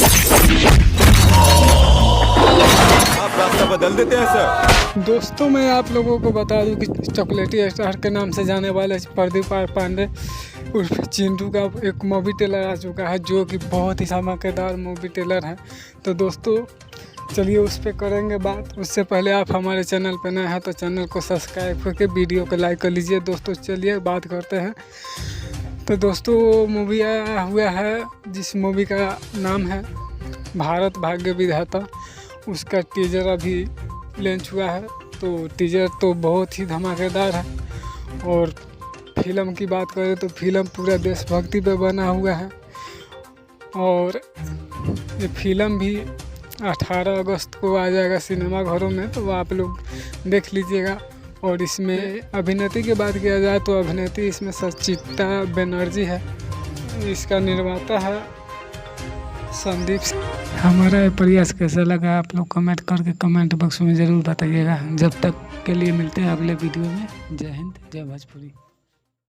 आप रास्ता बदल देते हैं सर। दोस्तों मैं आप लोगों को बता दूं कि चॉकलेटी स्टार के नाम से जाने वाले प्रदीप पांडे उर्फ चिंटू का एक मूवी टेलर आ चुका है, जो कि बहुत ही धमाकेदार मूवी टेलर है। तो दोस्तों चलिए उस पर करेंगे बात। उससे पहले आप हमारे चैनल पर नए हैं तो चैनल को सब्सक्राइब करके वीडियो को लाइक कर लीजिए। दोस्तों चलिए बात करते हैं। तो दोस्तों मूवी आया हुआ है जिस मूवी का नाम है भारत भाग्य विधाता। उसका टीजर अभी लॉन्च हुआ है। तो टीजर तो बहुत ही धमाकेदार है। और फिल्म की बात करें तो फिल्म पूरा देशभक्ति पे बना हुआ है। और ये फिल्म भी 18 अगस्त को आ जाएगा सिनेमा घरों में, तो आप लोग देख लीजिएगा। और इसमें अभिनेत्री की बात किया जाए तो अभिनेत्री इसमें सचित्रा बनर्जी है। इसका निर्माता है संदीप। हमारा ये प्रयास कैसा लगा आप लोग कमेंट करके कमेंट बॉक्स में ज़रूर बताइएगा। जब तक के लिए मिलते हैं अगले वीडियो में। जय हिंद, जय भोजपुरी।